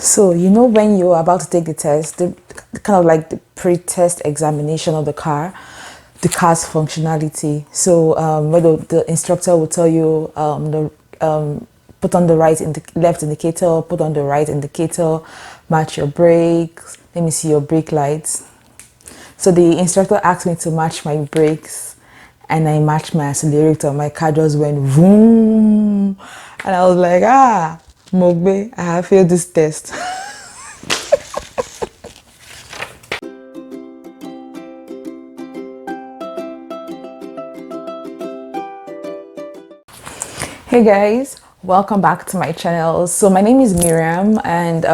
So, when you're about to take the test, the kind of like the pre-test examination of the car's functionality. So, where the instructor will tell you put on the left indicator, put on the right indicator, match your brakes. Let me see your brake lights. So the instructor asked me to match my brakes, and I matched my accelerator. My car just went vroom, and I was like, Mogbe, I have failed this test. Hey guys, welcome back to my channel. So my name is Miriam, and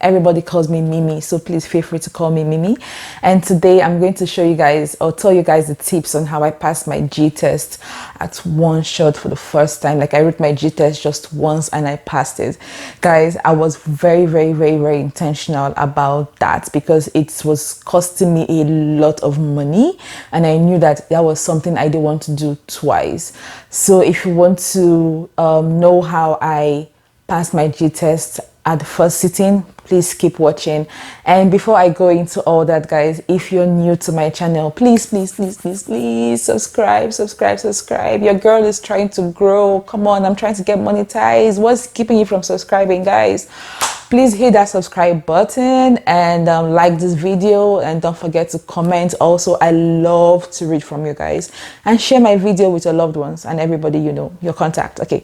everybody calls me Mimi, so please feel free to call me Mimi. And today I'm going to show you guys, or tell you guys, the tips on how I passed my G test at one shot for the first time. Like, I wrote my G test just once and I passed it. Guys, I was very, very, very, very intentional about that because it was costing me a lot of money, and I knew that was something I didn't want to do twice. So if you want to know how I passed my G test at the first sitting, please keep watching. And before I go into all that, guys, if you're new to my channel, please subscribe. Your girl is trying to grow. Come on, I'm trying to get monetized. What's keeping you from subscribing, guys? Please hit that subscribe button and like this video, and don't forget to comment. Also, I love to read from you guys, and share my video with your loved ones and everybody your contact. Okay,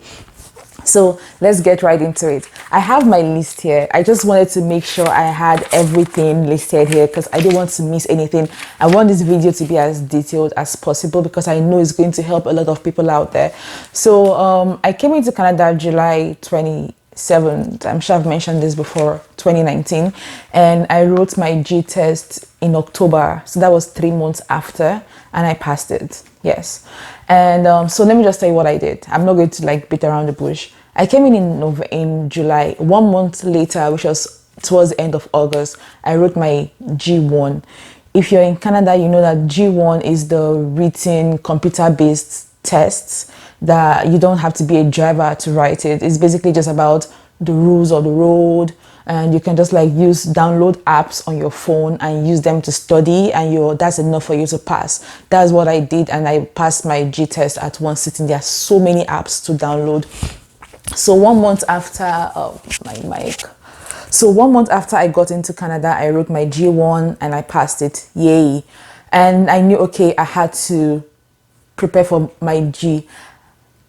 so let's get right into it. I have my list here. I just wanted to make sure I had everything listed here because I didn't want to miss anything. I want this video to be as detailed as possible because I know it's going to help a lot of people out there. So I came into Canada July 27th. I'm sure I've mentioned this before, 2019, and I wrote my G test in October, so that was 3 months after, and I passed it. Yes. And so let me just tell you what I did. I'm not going to beat around the bush. I came in July. 1 month later, which was towards the end of August, I wrote my G1. If you're in Canada, you know that G1 is the written computer-based tests that you don't have to be a driver to write it. It's basically just about the rules of the road, and you can just download apps on your phone and use them to study, and that's enough for you to pass. That's what I did, and I passed my G test at one sitting. There are so many apps to download. So 1 month after So 1 month after I got into Canada, I wrote my G1 and I passed it. Yay. And I knew, okay, I had to prepare for my G.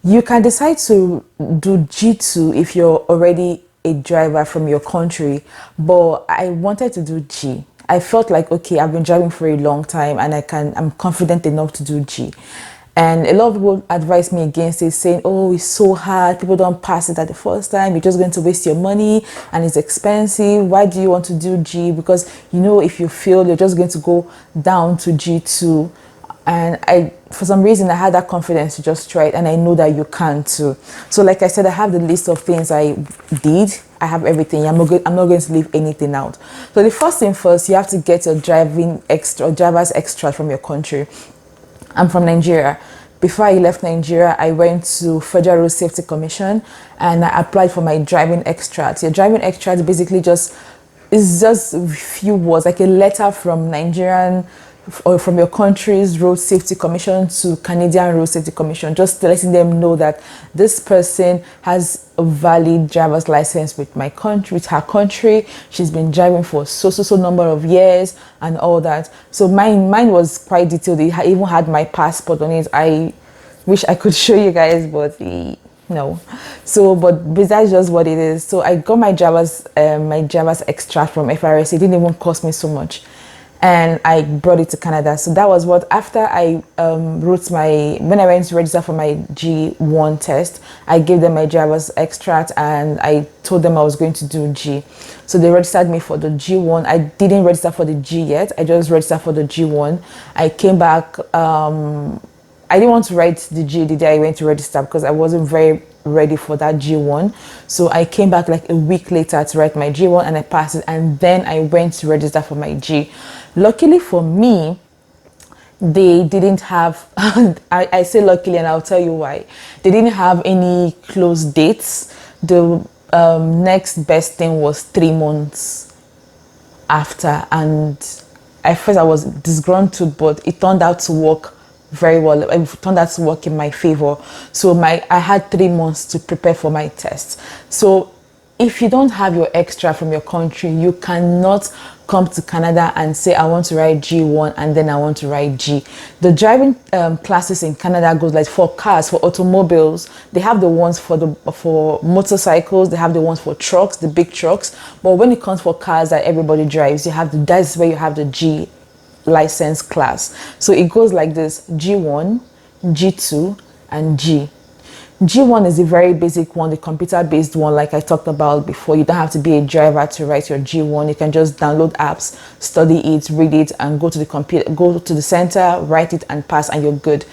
You can decide to do G2 if you're already a driver from your country, but I wanted to do G. I felt like, okay, I've been driving for a long time and I'm confident enough to do G. And a lot of people advise me against it, saying, oh, it's so hard, people don't pass it at the first time, you're just going to waste your money and it's expensive. Why do you want to do G? Because if you fail, you're just going to go down to G2. And for some reason, I had that confidence to just try it, and I know that you can too. So like I said, I have the list of things I did. I have everything. I'm not going to leave anything out. So the first thing first, you have to get your driver's extra from your country. I'm from Nigeria. Before I left Nigeria, I went to Federal Road Safety Commission and I applied for my driving extract. Your driving extract basically is just a few words, like a letter from Nigerian or from your country's Road Safety Commission to Canadian Road Safety Commission, just letting them know that this person has a valid driver's license with her country. She's been driving for so number of years and all that. So mine was quite detailed. It even had my passport on it. I wish I could show you guys, but no. So, but that's just what it is. So I got my driver's extract from FRS. It didn't even cost me so much, and I brought it to Canada. So that was what, after I when I went to register for my G1 test, I gave them my driver's extract and I told them I was going to do G. So they registered me for the G1. I didn't register for the G yet. I just registered for the G1. I came back. I didn't want to write the G the day I went to register because I wasn't very ready for that G1. So I came back like a week later to write my G1 and I passed it, and then I went to register for my G. Luckily for me, they didn't have I say luckily, and I'll tell you why. They didn't have any close dates. The next best thing was 3 months after, and at first I was disgruntled, but it turned out to work very well. It turned out to work in my favor. So I had 3 months to prepare for my test. So if you don't have your extra from your country, you cannot come to Canada and say, I want to write G1 and then I want to write G. The driving classes in Canada goes like for cars, for automobiles. They have the ones for motorcycles. They have the ones for trucks, the big trucks. But when it comes for cars that everybody drives, that's where you have the G license class. So it goes like this: G1, G2, and G. G1 is the very basic one, the computer-based one, like I talked about before. You don't have to be a driver to write your G1. You can just download apps, study it, read it, and go to the computer, go to the center, write it, and pass, and you're good.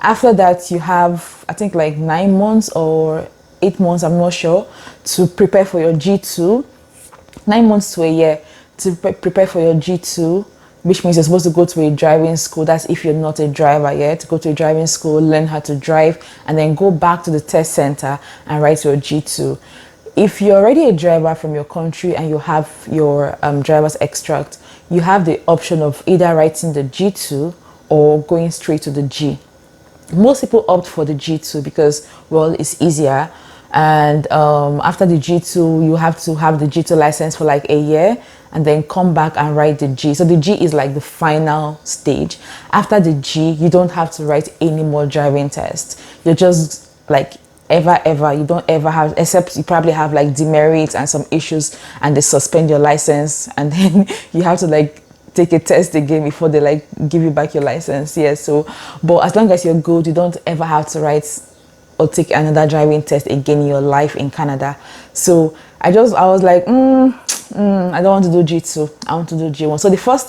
After that, you have, I think, like 9 months or 8 months, I'm not sure, to prepare for your G2. 9 months to a year to prepare for your G2, which means you're supposed to go to a driving school. That's if you're not a driver yet. Go to a driving school, learn how to drive, and then go back to the test center and write your G2. If you're already a driver from your country and you have your driver's extract, you have the option of either writing the G2 or going straight to the G. Most people opt for the G2 because, well, it's easier. And after the G2, you have to have the G2 license for like a year and then come back and write the G. So the G is like the final stage. After the G, you don't have to write any more driving tests. You're just like you don't ever have, except you probably have like demerits and some issues and they suspend your license, and then you have to like take a test again before they like give you back your license. Yeah, so but as long as you're good, you don't ever have to write or take another driving test again in your life in Canada. So I was like, I don't want to do G2. I want to do G1. So the first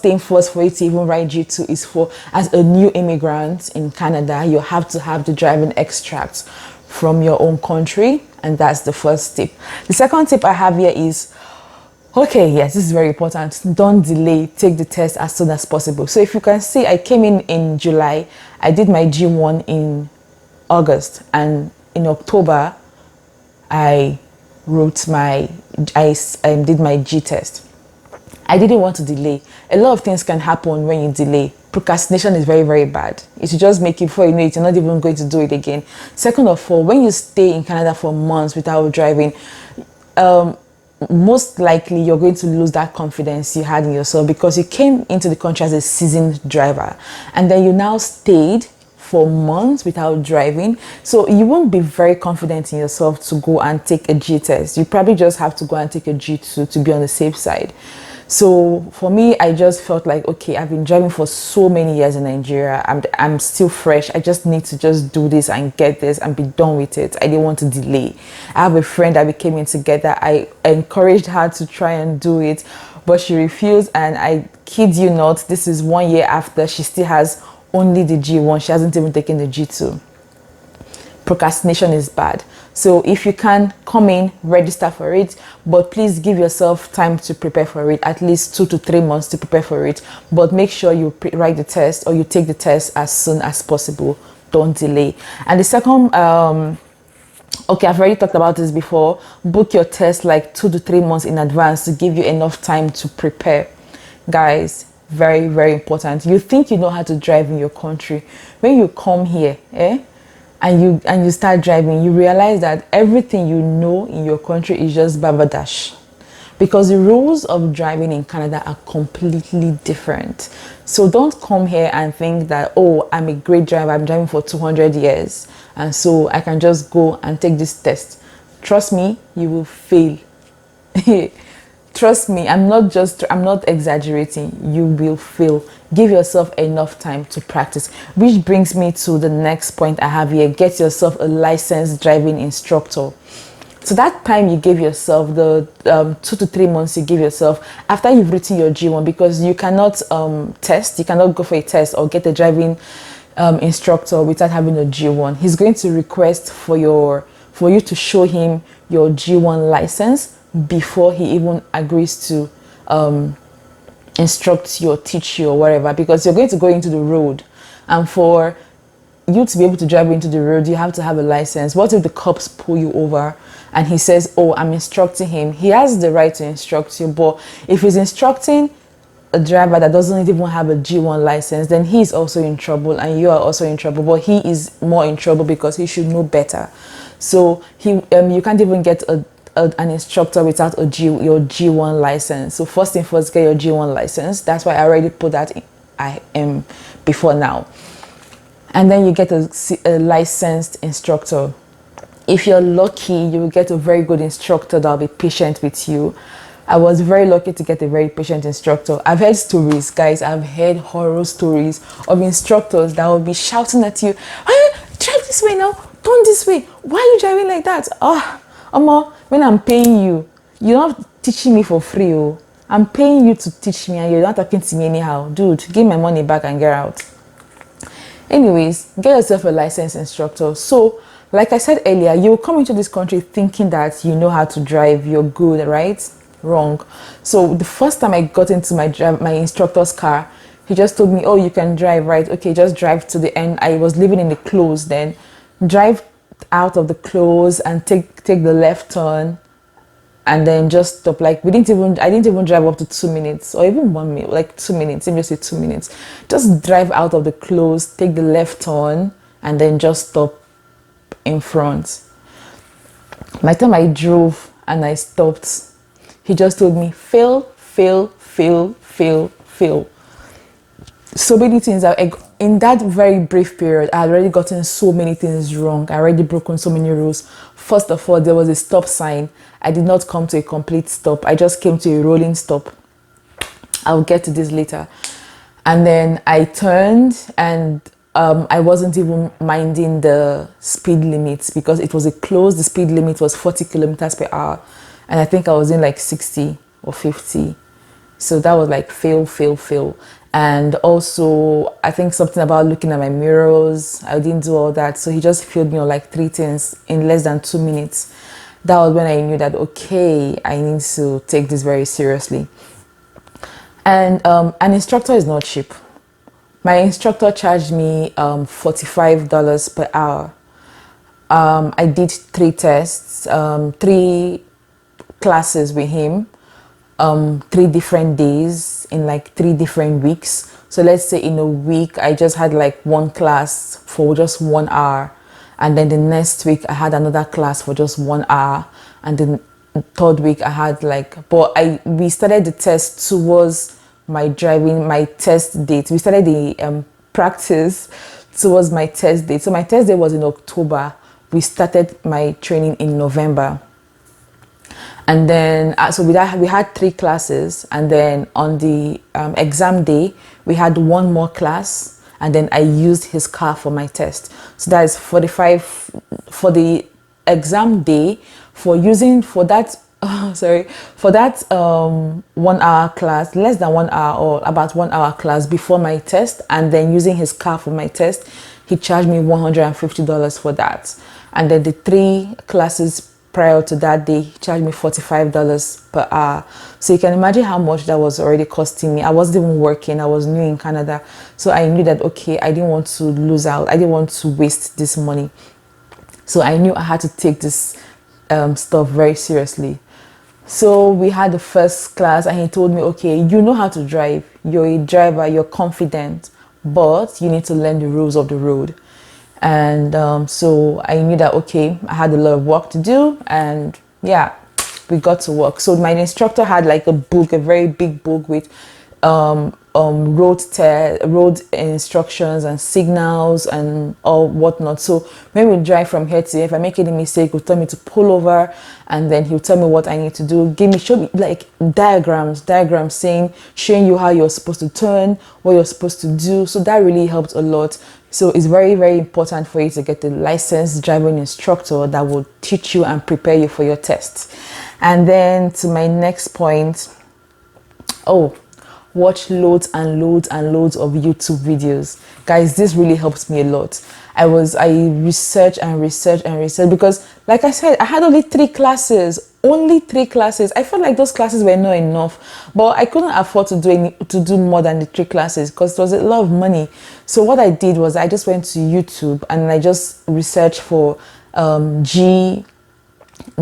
thing first for you to even write G2 is for, as a new immigrant in Canada, you have to have the driving extract from your own country, and that's the first tip. The second tip I have here is, okay, yes, this is very important. Don't delay. Take the test as soon as possible. So if you can see, I came in July. I did my G1 in August, and in October, I did my G test. I didn't want to delay. A lot of things can happen when you delay. Procrastination is very, very bad. It should just make you, before you know it, you're not even going to do it again. Second of all, when you stay in Canada for months without driving, most likely you're going to lose that confidence you had in yourself, because you came into the country as a seasoned driver and then you now stayed for months without driving. So you won't be very confident in yourself to go and take a G test. You probably just have to go and take a G2 to be on the safe side. So for me, I just felt like, okay, I've been driving for so many years in Nigeria. I'm still fresh. I just need to just do this and get this and be done with it. I didn't want to delay. I have a friend that we came in together. I encouraged her to try and do it, but she refused. And I kid you not, this is 1 year after. She still has only the G1. She hasn't even taken the G2. Procrastination is bad. So if you can, come in, register for it, but please give yourself time to prepare for it, at least 2 to 3 months to prepare for it. But make sure you write the test or you take the test as soon as possible. Don't delay. And the second, okay, I've already talked about this before. Book your test like 2 to 3 months in advance to give you enough time to prepare. Guys, very, very important. You think you know how to drive in your country. When you come here, and you start driving, you realize that everything you know in your country is just babadash, because the rules of driving in Canada are completely different. So don't come here and think that, oh, I'm a great driver, I'm driving for 200 years and so I can just go and take this test. Trust me, you will fail. Trust me, I'm not exaggerating. You will fail. Give yourself enough time to practice. Which brings me to the next point I have here. Get yourself a licensed driving instructor. So that time you give yourself, the 2 to 3 months you give yourself after you've written your G1, because you cannot test, you cannot go for a test or get a driving instructor without having a G1. He's going to request for you to show him your G1 license before he even agrees to instruct you or teach you or whatever, because you're going to go into the road, and for you to be able to drive into the road, you have to have a license. What if the cops pull you over and he says, oh, I'm instructing him? He has the right to instruct you, but if he's instructing a driver that doesn't even have a G1 license, then he's also in trouble and you are also in trouble, but he is more in trouble because he should know better. So you can't even get an instructor without your G1 license. So first thing first, get your G1 license. That's why I already put that in, I am before now. And then you get a licensed instructor. If you're lucky, you will get a very good instructor that will be patient with you. I was very lucky to get a very patient instructor. I've heard stories, guys. I've heard horror stories of instructors that will be shouting at you, drive this way now, turn this way. Why are you driving like that? Oh, Oma, when I'm paying you, you're not teaching me for free. Oh. I'm paying you to teach me and you're not talking to me anyhow. Dude, give my money back and get out. Anyways, get yourself a licensed instructor. So, like I said earlier, you will come into this country thinking that you know how to drive, you're good, right? Wrong. So the first time I got into my instructor's car, he just told me, oh, you can drive, right? Okay, just drive to the end. I was living in the close then. Drive out of the close and take the left turn and then just stop. Like I didn't even drive up to 2 minutes or even 1 minute, like 2 minutes. Let me just say 2 minutes. Just drive out of the close, take the left turn and then just stop in front. By the time I drove and I stopped, he just told me, fail, fail, fail, fail, fail. So many things. In that very brief period, I had already gotten so many things wrong. I already broken so many rules. First of all, there was a stop sign. I did not come to a complete stop. I just came to a rolling stop. I'll get to this later. And then I turned and I wasn't even minding the speed limits because it was a close. The speed limit was 40 kilometers per hour. And I think I was in like 60 or 50. So that was like fail, fail, fail. And also, I think something about looking at my mirrors. I didn't do all that. So he just filled me on like 3 things in less than 2 minutes. That was when I knew that, okay, I need to take this very seriously. And an instructor is not cheap. My instructor charged me $45 per hour. I did 3 tests, 3 classes with him, 3 different days in like 3 different weeks. So let's say in a week I just had like 1 class for just 1 hour, and then the next week I had another class for just 1 hour, and then the 3rd week I had like, we started the test towards my test date. We started the practice towards my test date. So my test date was in October. We started my training in November. And then, so we had 3 classes, and then on the exam day, we had 1 more class, and then I used his car for my test. So that is 45 for the exam day for that 1 hour class, less than 1 hour or about 1 hour class before my test, and then using his car for my test. He charged me $150 for that. And then the 3 classes prior to that day, he charged me $45 per hour. So you can imagine how much that was already costing me. I wasn't even working. I was new in Canada. So I knew that, okay, I didn't want to lose out. I didn't want to waste this money. So I knew I had to take this stuff very seriously. So we had the first class and he told me, okay, you know how to drive. You're a driver, you're confident, but you need to learn the rules of the road. And so I knew that, okay, I had a lot of work to do, and yeah, we got to work. So my instructor had like a book, a very big book with road instructions and signals and all whatnot. So when we drive from here to here, if I make any mistake, he'll tell me to pull over, and then he'll tell me what I need to do. Show me like diagrams showing you how you're supposed to turn, what you're supposed to do. So that really helped a lot. So it's very, very important for you to get a licensed driving instructor that will teach you and prepare you for your tests. And then to my next point, watch loads and loads and loads of YouTube videos. Guys, this really helps me a lot. I researched and researched because, like I said, I had only 3 classes, only 3 classes. I felt like those classes were not enough, but I couldn't afford to do more than the 3 classes because it was a lot of money. So what I did was I just went to YouTube and I just researched for G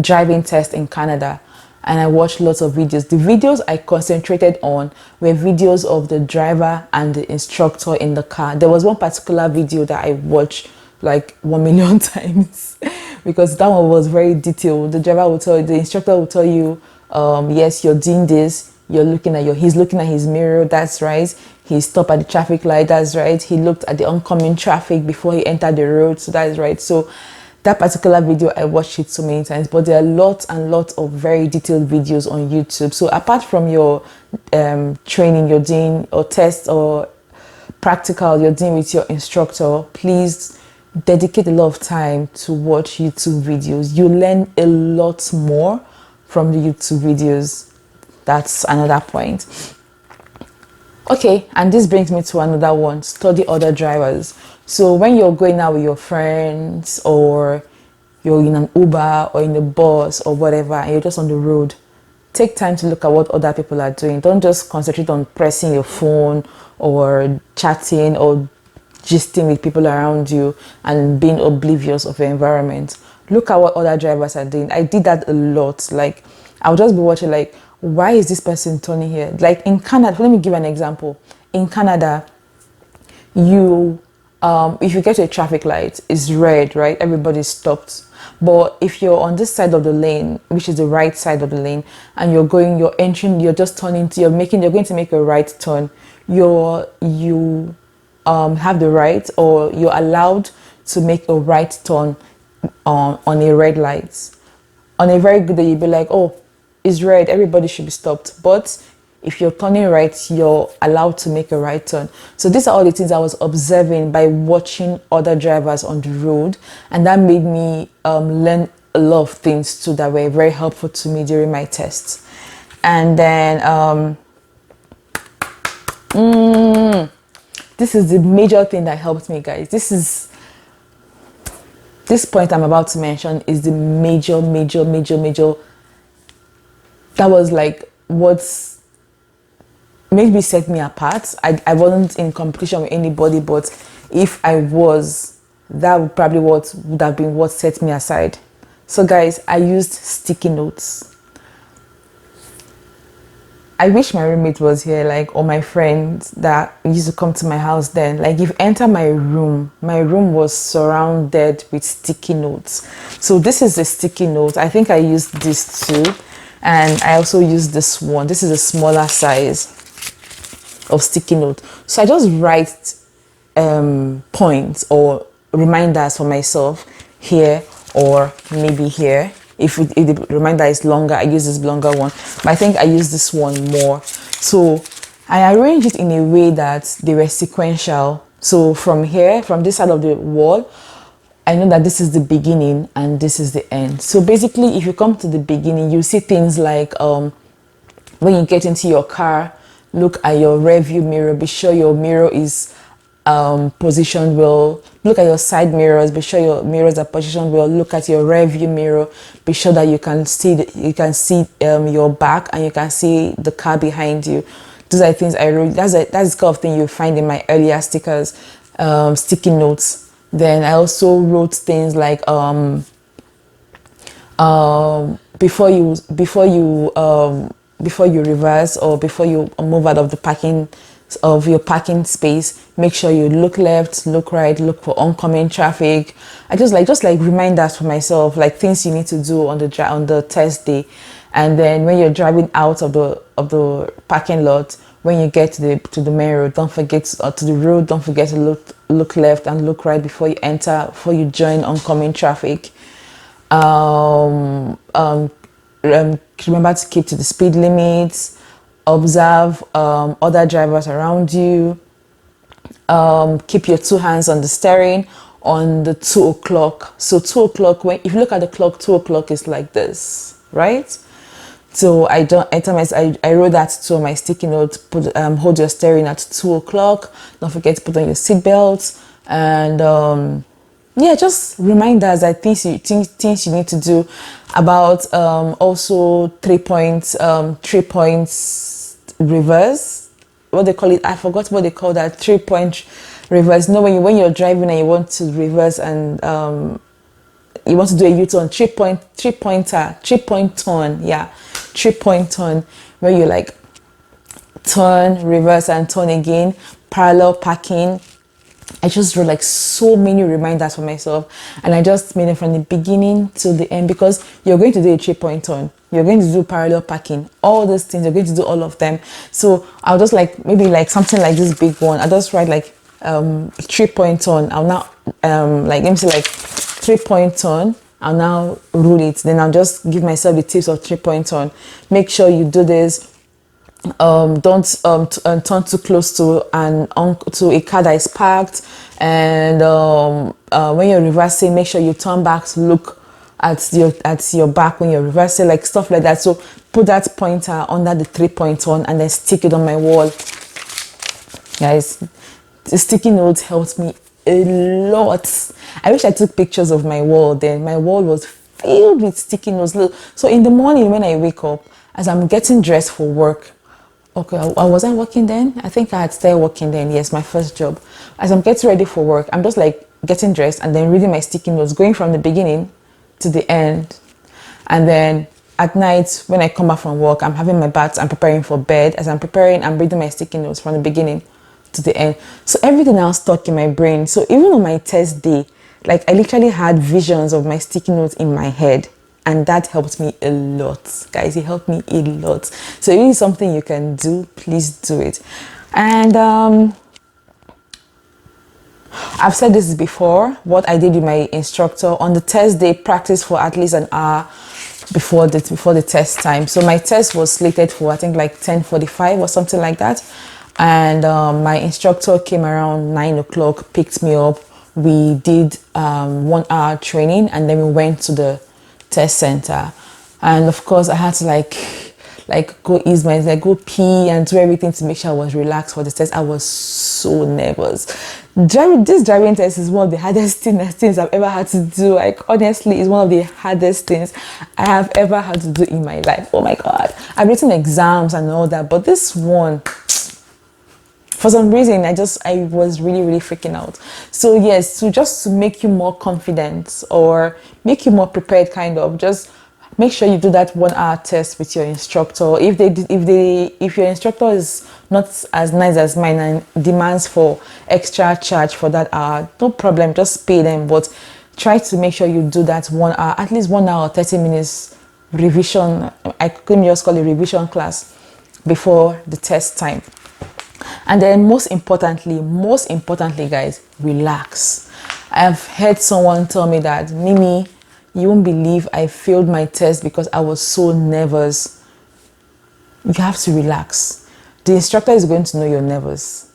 driving test in Canada, and I watched lots of videos. The videos I concentrated on were videos of the driver and the instructor in the car. There was one particular video that I watched like 1 million times because that one was very detailed. The driver will tell you, the instructor will tell you, yes, you're doing this, he's looking at his mirror, that's right. He stopped at the traffic light, that's right. He looked at the oncoming traffic before he entered the road, so that's right. So that particular video, I watched it so many times, but there are lots and lots of very detailed videos on YouTube. So apart from your training you're doing, or test or practical you're doing with your instructor, please dedicate a lot of time to watch YouTube videos. You learn a lot more from the YouTube videos. That's another point. Okay, and this brings me to another one: study other drivers. So when you're going out with your friends, or you're in an Uber or in a bus or whatever, and you're just on the road, take time to look at what other people are doing. Don't just concentrate on pressing your phone or chatting or gisting with people around you and being oblivious of your environment. Look at what other drivers are doing. I did that a lot. Like, I'll just be watching, like, why is this person turning here? Like in Canada, let me give an example. In Canada, if you get to a traffic light, it's red, right? Everybody's stopped. But if you're on this side of the lane, which is the right side of the lane, and you're going to make a right turn, you have the right, or you're allowed to make a right turn on a red light. On a very good day, you'll be like, oh, it's red, everybody should be stopped. But if you're turning right, you're allowed to make a right turn. So these are all the things I was observing by watching other drivers on the road, and that made me learn a lot of things too that were very helpful to me during my tests. And then this is the major thing that helped me, guys. This point I'm about to mention is the major. That was like what's maybe set me apart. I wasn't in competition with anybody, but if I was, that would probably would have been what set me aside. So guys, I used sticky notes. I wish my roommate was here, like, or my friends that used to come to my house then. Like, if you enter my room was surrounded with sticky notes. So this is a sticky note. I think I used this too. And I also use this one. This is a smaller size of sticky note. So I just write points or reminders for myself here, or maybe here. If the reminder is longer, I use this longer one. But I think I use this one more. So I arranged it in a way that they were sequential. So from here, from this side of the wall, I know that this is the beginning and this is the end. So basically, if you come to the beginning, you see things like when you get into your car, look at your rear view mirror, be sure your mirror is positioned well. Look at your side mirrors, be sure your mirrors are positioned well. Look at your rear view mirror, be sure that you can see your back and you can see the car behind you. Those are things I wrote. That's the kind of thing you find in my earlier stickers, sticky notes. Then I also wrote things like before you reverse, or before you move out of your parking space, make sure you look left, look right, look for oncoming traffic. I just like reminders for myself, like things you need to do on the test day. And then when you're driving out of the parking lot, when you get to the main road, don't forget to the road. Don't forget to look left and look right before you join oncoming traffic. Remember to keep to the speed limits. Observe other drivers around you. Keep your 2 hands on the steering on the 2 o'clock. So 2 o'clock, if you look at the clock, 2 o'clock is like this, right? So I wrote that too on my sticky note. Hold your steering at 2 o'clock. Don't forget to put on your seatbelt, and yeah, just reminders that things you need to do about also 3 points, 3 points reverse, what they call it, I forgot what they call that, 3 point reverse. No, when you're driving and you want to reverse and you want to do a U-turn, 3 point turn, yeah, 3 point turn, where you like turn, reverse, and turn again, parallel parking. I just wrote like so many reminders for myself, and I just made it from the beginning to the end, because you're going to do a 3 point turn, you're going to do parallel parking, all those things, you're going to do all of them. So I'll just like, maybe like something like this big one, I'll just write like 3 point turn. I'll now like, let me say like 3 point turn, I'll now rule it. Then I'll just give myself the tips of 3 point turn. Make sure you do this. Don't turn too close to to a car that is parked, and when you're reversing, make sure you turn back to look at your back when you're reversing, like stuff like that. So put that pointer under the 3 point turn and then stick it on my wall, guys. The sticky notes helped me a lot. I wish I took pictures of my wall then. My wall was filled with sticky notes. So in the morning when I wake up, as I'm getting dressed for work, okay, I wasn't working then. I think I had started working then. Yes, my first job. As I'm getting ready for work, I'm just like getting dressed and then reading my sticky notes, going from the beginning to the end. And then at night, when I come back from work, I'm having my bath, I'm preparing for bed. As I'm preparing, I'm reading my sticky notes from the beginning to the end. So everything now stuck in my brain. So even on my test day, like I literally had visions of my sticky notes in my head. And that helped me a lot, guys. It helped me a lot. So if it is something you can do, please do it. And I've said this before, what I did with my instructor on the test day, practice for at least an hour before the test time. So my test was slated for, I think, like 10:45 or something like that. And my instructor came around 9 o'clock, picked me up. We did 1 hour training, and then we went to the test center. And of course I had to like go ease my, like go pee and do everything to make sure I was relaxed for the test. I was so nervous. This driving test is one of the hardest things I've ever had to do. Like honestly, it's one of the hardest things I have ever had to do in my life. Oh my god, I've written exams and all that, but this one, for some reason, I was really freaking out. So yes, so just to make you more confident or make you more prepared, kind of, just make sure you do that 1 hour test with your instructor. If your instructor is not as nice as mine and demands for extra charge for that hour, no problem, just pay them. But try to make sure you do that 1 hour, at least 1 hour, 30 minutes revision. I couldn't just call it revision class before the test time. And then most importantly, guys, relax. I've heard someone tell me that, Mimi, you won't believe I failed my test because I was so nervous. You have to relax. The instructor is going to know you're nervous.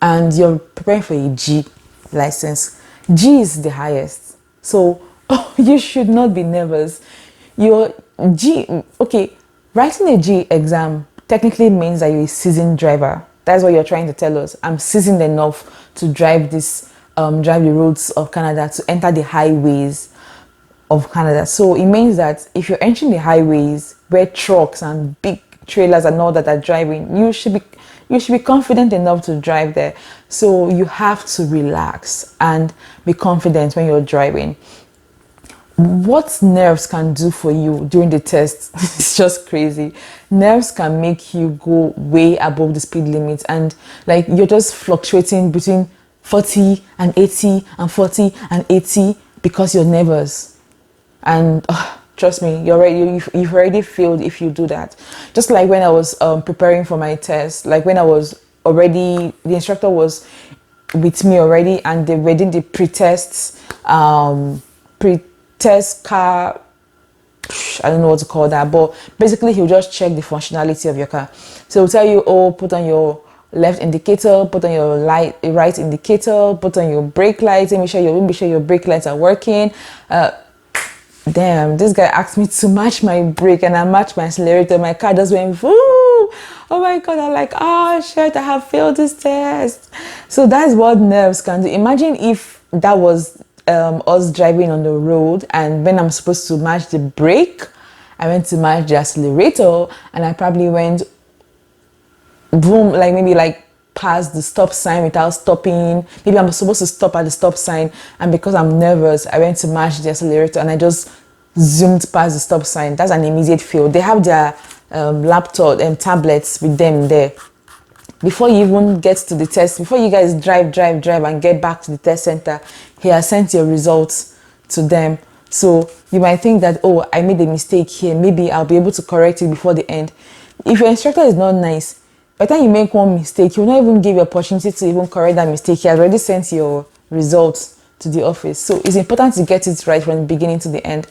And you're preparing for a G license. G is the highest. So you should not be nervous. Your G, okay, writing a G exam technically means that you're a seasoned driver. That's what you're trying to tell us. I'm seasoned enough to drive drive the roads of Canada, to enter the highways of Canada. So it means that if you're entering the highways where trucks and big trailers and all that are driving, you should be confident enough to drive there. So you have to relax and be confident when you're driving. What nerves can do for you during the test is just crazy. Nerves can make you go way above the speed limit, and like you're just fluctuating between 40 and 80 and 40 and 80 because you're nervous. And trust me, you've already failed if you do that. Just like when I was preparing for my test, like when I was already, the instructor was with me already, and they were doing the pre-test car, I don't know what to call that, but basically he'll just check the functionality of your car. So he'll tell you, oh, put on your left indicator, put on your right indicator, put on your brake lights, and make sure your brake lights are working. Damn, this guy asked me to match my brake, and I matched my accelerator. My car just went woo. Oh my god, I'm like, oh shit, I have failed this test. So that's what nerves can do. Imagine if that was us driving on the road, and when I'm supposed to match the brake, I went to match the accelerator, and I probably went boom, like maybe like past the stop sign without stopping. Maybe I'm supposed to stop at the stop sign, and because I'm nervous, I went to match the accelerator and I just zoomed past the stop sign. That's an immediate fail. They have their laptop and tablets with them there. Before you even get to the test, before you guys drive and get back to the test center, he has sent your results to them. So you might think that, oh, I made a mistake here, maybe I'll be able to correct it before the end. If your instructor is not nice, by the time you make one mistake, he will not even give you opportunity to even correct that mistake. He has already sent your results to the office. So it's important to get it right from the beginning to the end.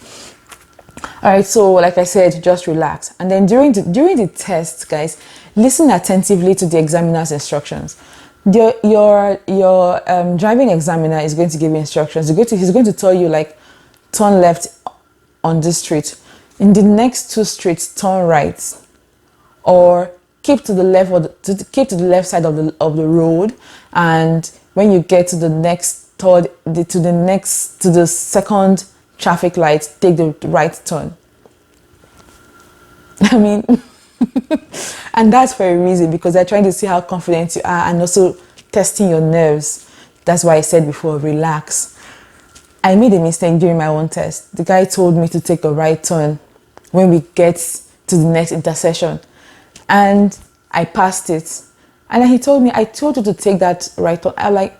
All right, so like I said, just relax. And then during the test, guys, listen attentively to the examiner's instructions. Your driving examiner is going to give you instructions. He's going to tell you, like, turn left on this street. In the next 2 streets, turn right, or keep to the left, or keep to the left side of the road. And when you get to the second traffic light, take the right turn. I mean, and that's for a reason, because they're trying to see how confident you are and also testing your nerves. That's why I said before, relax. I made a mistake during my own test. The guy told me to take the right turn when we get to the next intersection, and I passed it. And then he told me, I told you to take that right turn. I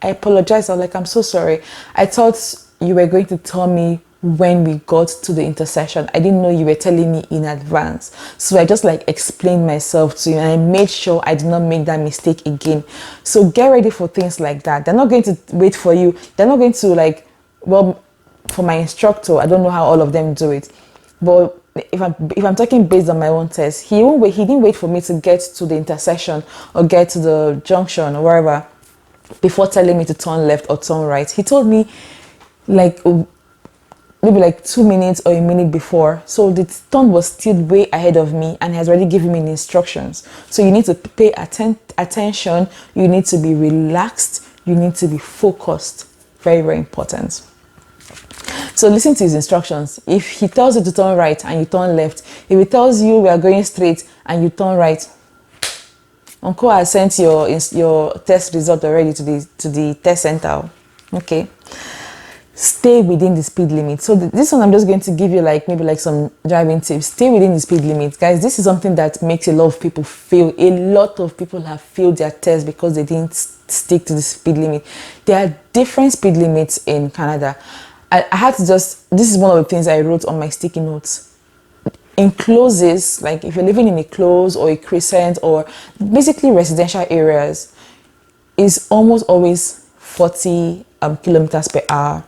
apologized. I was like, I'm so sorry. I thought you were going to tell me when we got to the intersection. I didn't know you were telling me in advance. So I just explained myself to you, and I made sure I did not make that mistake again. So get ready for things like that. They're not going to wait for you. They're not going to well, for my instructor, I don't know how all of them do it, but if I'm talking based on my own test, he didn't wait for me to get to the intersection or get to the junction or wherever before telling me to turn left or turn right. He told me maybe 2 minutes or a minute before. So the turn was still way ahead of me, and he has already given me the instructions. So you need to pay attention. You need to be relaxed. You need to be focused. Very, very important. So listen to his instructions. If he tells you to turn right and you turn left, if he tells you we are going straight and you turn right, Uncle has sent your test result already to the test center. Okay. Stay within the speed limit. So this one, I'm just going to give you maybe some driving tips. Stay within the speed limit, guys. This is something that makes a lot of people fail. A lot of people have failed their test because they didn't stick to the speed limit. There are different speed limits in Canada. I had to this is one of the things I wrote on my sticky notes. In closes, like if you're living in a close or a crescent or basically residential areas, is almost always 40 kilometers per hour.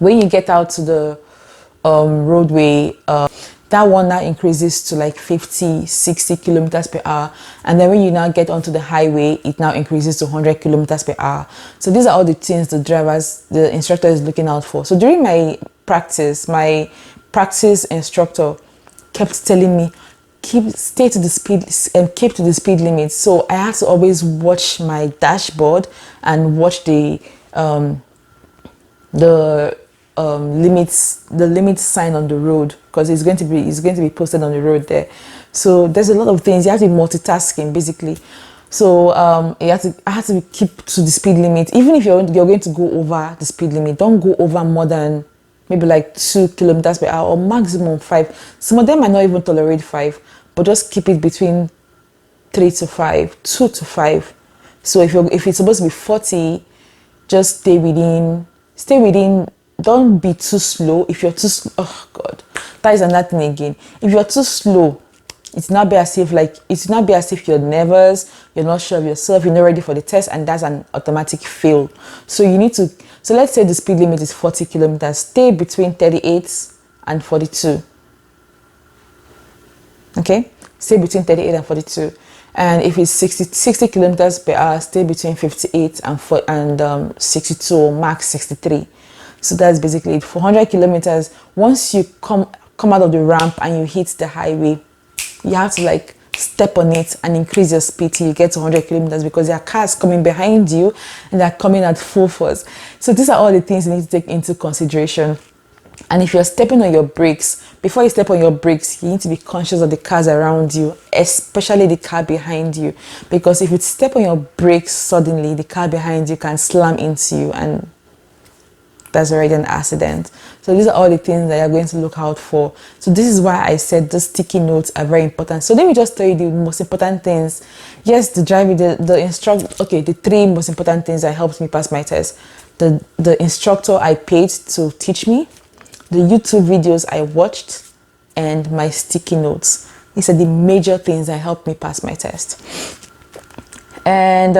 When you get out to the roadway, that one now increases to 50, 60 kilometers per hour. And then when you now get onto the highway, it now increases to 100 kilometers per hour. So these are all the things the instructor is looking out for. So during my practice instructor kept telling me, keep to the speed limit. So I had to always watch my dashboard and watch the limit sign on the road, because it's going to be posted on the road there. So there's a lot of things. You have to be multitasking basically. So I had to keep to the speed limit. Even if you're going to go over the speed limit, don't go over more than maybe 2 kilometers per hour or maximum 5. Some of them might not even tolerate 5, but just keep it between 3 to 5, 2 to 5. So if it's supposed to be 40, just stay within. Don't be too slow. If you're too slow, oh God, that is another thing again. If you're too slow, it's not be as if you're nervous, you're not sure of yourself, you're not ready for the test, and that's an automatic fail. So so let's say the speed limit is 40 kilometers. Stay between 38 and 42. Okay, stay between 38 and 42. And if it's 60 kilometers per hour, stay between 58 and 62 or max 63. So that's basically it. For 100 kilometers, once you come out of the ramp and you hit the highway, you have to step on it and increase your speed till you get to 100 kilometers, because there are cars coming behind you and they're coming at full force. So these are all the things you need to take into consideration. And if you're stepping on your brakes, before you step on your brakes, you need to be conscious of the cars around you, especially the car behind you. Because if you step on your brakes suddenly, the car behind you can slam into you, and that's already an accident. So these are all the things that you're going to look out for. So this is why I said the sticky notes are very important. So let me just tell you the most important things. Yes, the driving, the 3 most important things that helped me pass my test. The instructor I paid to teach me, the YouTube videos I watched, and my sticky notes. These are the major things that helped me pass my test. And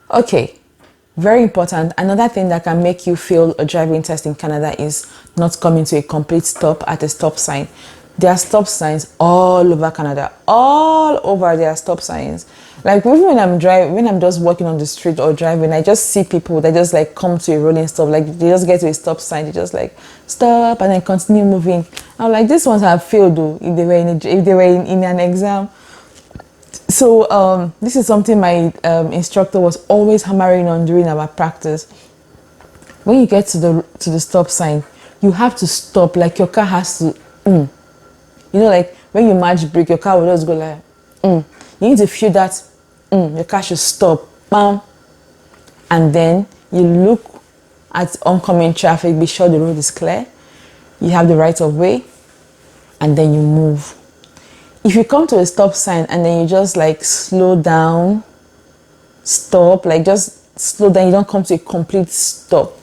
okay, very important. Another thing that can make you fail a driving test in Canada is not coming to a complete stop at a stop sign. There are stop signs all over Canada. All over there are stop signs. Like even when I'm driving, when I'm just walking on the street or driving, I just see people that just like come to a rolling stop. Like they just get to a stop sign, they just like stop and then continue moving. I'm like, these ones have failed though if they were in an exam. So this is something my instructor was always hammering on during our practice. When you get to the stop sign, you have to stop. Like your car has to, you know, like when you match brake, your car will just go like, You need to feel that, your car should stop, bam. And then you look at oncoming traffic, be sure the road is clear, you have the right of way, and then you move. If you come to a stop sign and then you just like slow down, stop, like just slow down, you don't come to a complete stop.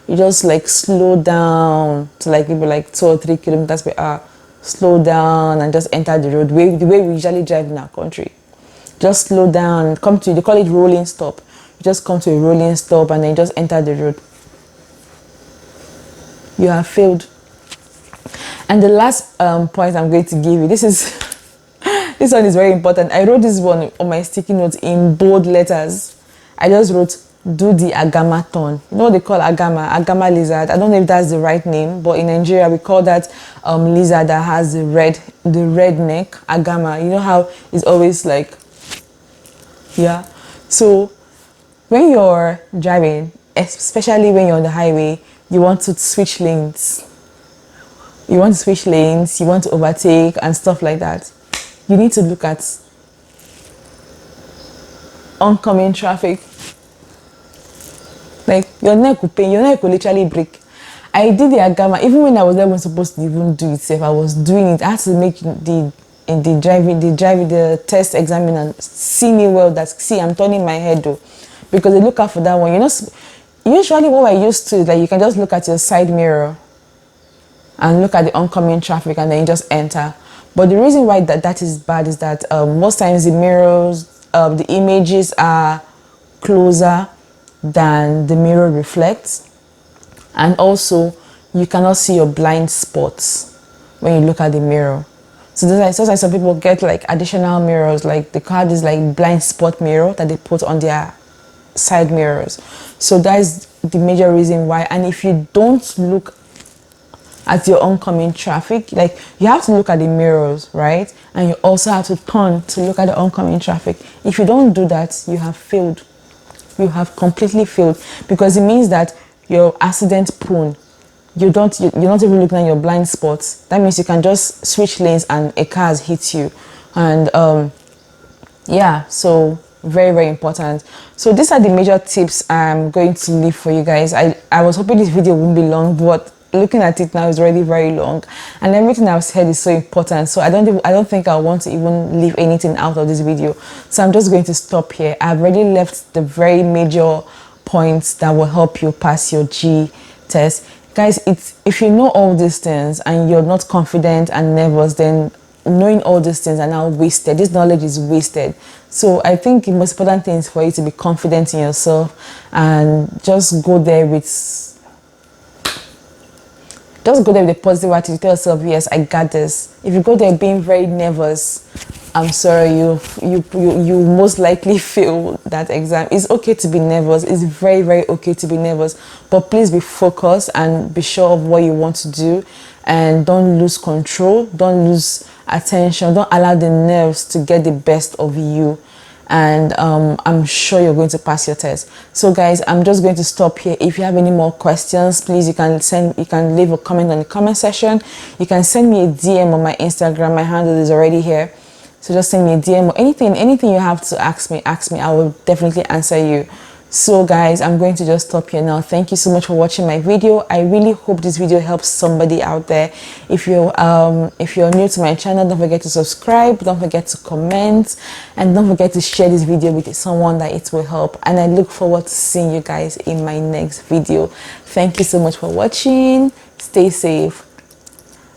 You just like slow down to like maybe like 2 or 3 kilometers per hour. Slow down and just enter the road the way we usually drive in our country. Just slow down, come to, they call it rolling stop. You just come to a rolling stop and then just enter the road. You have failed. And the last point I'm going to give you, this one is very important. I wrote this one on my sticky notes in bold letters. I just wrote, do the AGAMA turn. You know what they call AGAMA lizard. I don't know if that's the right name, but in Nigeria we call that lizard that has the red neck, AGAMA. You know how it's always like, yeah. So when you're driving, especially when you're on the highway, you want to switch lanes. You want to overtake and stuff like that. You need to look at oncoming traffic. Like your neck will pain, your neck will literally break. I did the AGAMA, even when I was not even supposed to even do it. If I was doing it, I had to make the test examiner see me well. That see, I'm turning my head though, because they look out for that one. You know, usually what I used to is that you can just look at your side mirror and look at the oncoming traffic, and then you just enter. But the reason why that is bad is that most times the mirrors, the images are closer than the mirror reflects, and also you cannot see your blind spots when you look at the mirror. So that's why some people get like additional mirrors, like they call this like blind spot mirror that they put on their side mirrors. So that is the major reason why. And if you don't look at your oncoming traffic, like you have to look at the mirrors, right? And you also have to turn to look at the oncoming traffic. If you don't do that, you have failed. You have completely failed, because it means that you're accident prone. You're not even looking at your blind spots. That means you can just switch lanes and a car has hit you. And yeah, so very, very important. So these are the major tips I'm going to leave for you guys. I was hoping this video wouldn't be long, but looking at it now is already very long, and everything I've said is so important. So I don't think I want to even leave anything out of this video. So I'm just going to stop here. I've already left the very major points that will help you pass your G test. Guys, if you know all these things and you're not confident and nervous, then knowing all these things are now wasted. This knowledge is wasted. So I think the most important thing is for you to be confident in yourself and just go there with the positive attitude. Tell yourself, yes, I got this. If you go there being very nervous, I'm sorry, you most likely fail that exam. It's okay to be nervous. It's very, very okay to be nervous, but please be focused and be sure of what you want to do, and don't lose control, don't lose attention, don't allow the nerves to get the best of you. And I'm sure you're going to pass your test. So guys, I'm just going to stop here. If you have any more questions, please, you can leave a comment on the comment section. You can send me a DM on my Instagram. My handle is already here, so just send me a DM or anything you have to ask me. I will definitely answer you. So guys, I'm going to just stop here now. Thank you so much for watching my video. I really hope this video helps somebody out there. If you're new to my channel, don't forget to subscribe, don't forget to comment, and don't forget to share this video with someone that it will help. And I look forward to seeing you guys in my next video. Thank you so much for watching. Stay safe.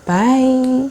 Bye.